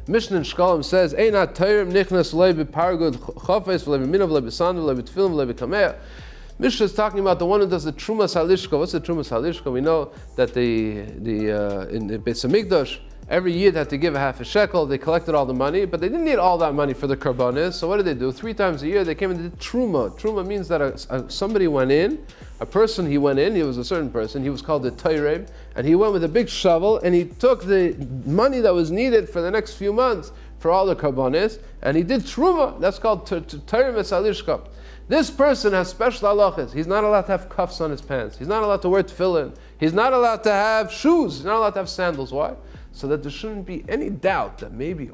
Mishnah in Shkalim says, Einat Teirim nichnas loy b'pargud chafes v'loy b'minav v'loy b'sandu v'loy b'tfilim v'loy b'kameah. Mishnah is talking about the one who does the Trumas Halishka. What's the Trumas Halishka? We know that in the Beis Hamikdash, every Yid had to give a half a shekel. They collected all the money, but they didn't need all that money for the karbanis. So what did they do? 3 times a year, they came and did Truma. Truma means that somebody went in, he went in, he was a certain person, he was called the Toireb, and he went with a big shovel, and he took the money that was needed for the next few months for all the karbanis, and he did Truma. That's called Toireb Salishka. This person has special halachas. He's not allowed to have cuffs on his pants. He's not allowed to wear tefillin. He's not allowed to have shoes. He's not allowed to have sandals. Why? So that there shouldn't be any doubt that maybe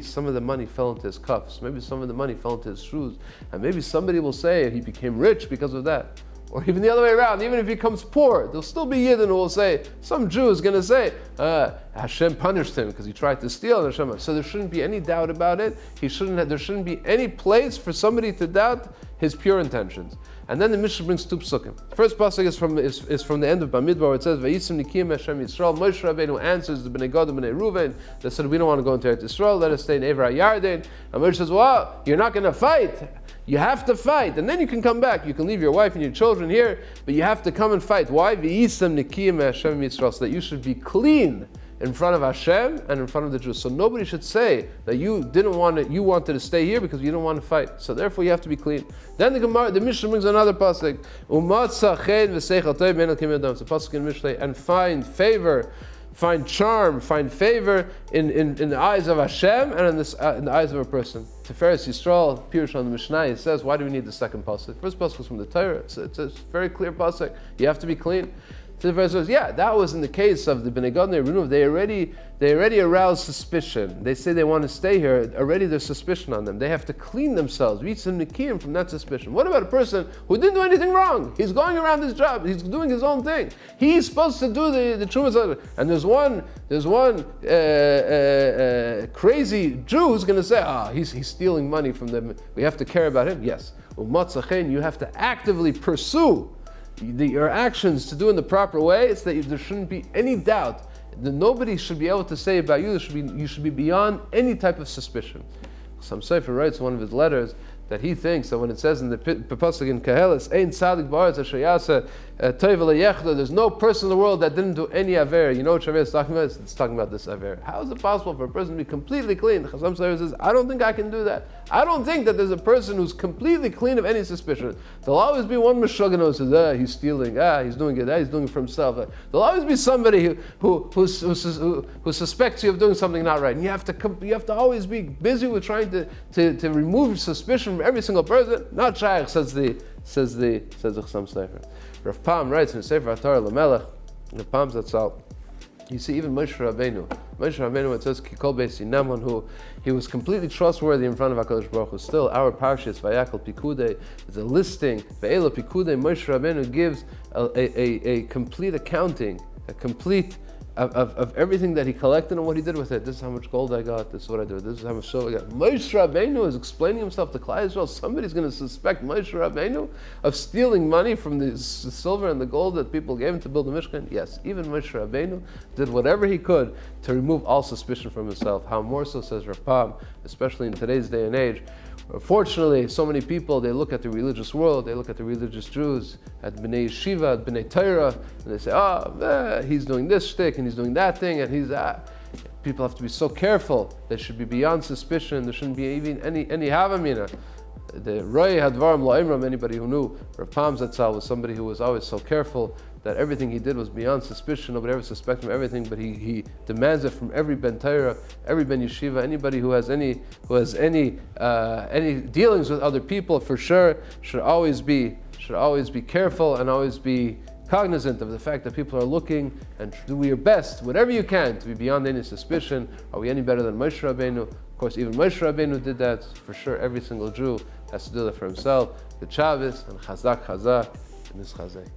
some of the money fell into his cuffs. Maybe some of the money fell into his shoes. And maybe somebody will say he became rich because of that. Or even the other way around, even if he becomes poor, there'll still be Yidden who will say, some Jew is going to say, Hashem punished him because he tried to steal. So there shouldn't be any doubt about it. There shouldn't be any place for somebody to doubt his pure intentions. And then the Mishnah brings 2 psukim. First pasuk is from the end of Bamidbar, where it says, Vayisim Nikim Hashem Yisrael. Moshe Rabbeinu answers the Bnei Gad and Bnei Reuven. They said, we don't want to go into Eretz Yisrael, let us stay in Ever HaYarden. And Moshe says, well, you're not going to fight. You have to fight, and then you can come back. You can leave your wife and your children here, but you have to come and fight. Why? V'yisam nikiyim Hashem Yisrael, so that you should be clean in front of Hashem and in front of the Jews. So nobody should say that you wanted to stay here because you don't want to fight. So therefore you have to be clean. Then the Mishnah brings another pasuk. It's a pasuk in Mishnah, and find favor, find charm, find favor in the eyes of Hashem and in the eyes of a person. Tiferes Yisrael, Pirush on the Mishnah, it says, why do we need the second pasuk? First pasuk is from the Torah. It's a very clear pasuk. You have to be clean. Tiferes says, yeah, that was in the case of the Bnei Gad and Bnei Reuven. They already aroused suspicion. They say they want to stay here. Already there's suspicion on them. They have to clean themselves, reach some nikim from that suspicion. What about a person who didn't do anything wrong? He's going around his job. He's doing his own thing. He's supposed to do the Trumas. And there's one crazy Jew who's going to say, he's stealing money from them. We have to care about him. Yes. You have to actively pursue your actions to do in the proper way. It's that there shouldn't be any doubt. Nobody should be able to say about you. You should be beyond any type of suspicion. Some Sefer writes in one of his letters that he thinks that when it says in the pasuk in Kehelis, "Ein tzadik ba'aretz asher yaseh tov v'leyechda," there's no person in the world that didn't do any aver. You know what Shavuot is talking about? It's talking about this aver. How is it possible for a person to be completely clean? Chazam Sefer says, I don't think I can do that. I don't think that there's a person who's completely clean of any suspicion. There'll always be one Meshuggah who says, he's stealing, he's doing it, he's doing it for himself. There'll always be somebody who suspects you of doing something not right. And you have to always be busy with trying to remove suspicion from every single person. Not shaykh, says the Chasam Sefer. Rav Pam writes in Sefer Atar Lamelech, Rav Pam Zatzal, you see even Moshe Rabbeinu, it says Kikol Beis Yinam, who he was completely trustworthy in front of HaKadosh Baruch Hu. Still, our parsha is Vayakhel-Pekudei. It's a listing. Vayakhel-Pekudei, Moshe Rabbeinu gives a complete accounting, of everything that he collected and what he did with it. This is how much gold I got. This is what I did. This is how much silver I got. Moshe Rabbeinu is explaining himself to Klal Yisrael. Somebody's going to suspect Moshe Rabbeinu of stealing money from the silver and the gold that people gave him to build the Mishkan. Yes, even Moshe Rabbeinu did whatever he could to remove all suspicion from himself. How more so, says Rav Pam, especially in today's day and age. Fortunately, so many people, they look at the religious world, they look at the religious Jews, at Bnei Yeshiva, at Bnei Torah, and they say, he's doing this shtick, and he's doing that thing, and he's that. People have to be so careful. They should be beyond suspicion. There shouldn't be even any havamina. The Roy Hadvarim La'imram, anybody who knew Rav Pam Zatzal was somebody who was always so careful that everything he did was beyond suspicion. Nobody ever suspected him of everything, but he demands it from every Ben Torah, every Ben Yeshiva, anybody who has any dealings with other people, for sure should always be careful and always be cognizant of the fact that people are looking, and do your best, whatever you can, to be beyond any suspicion. Are we any better than Moshe Rabbeinu? Of course, even Moshe Rabbeinu did that. For sure, every single Jew has to do that for himself. The Chavis and Chazak and Nischazek.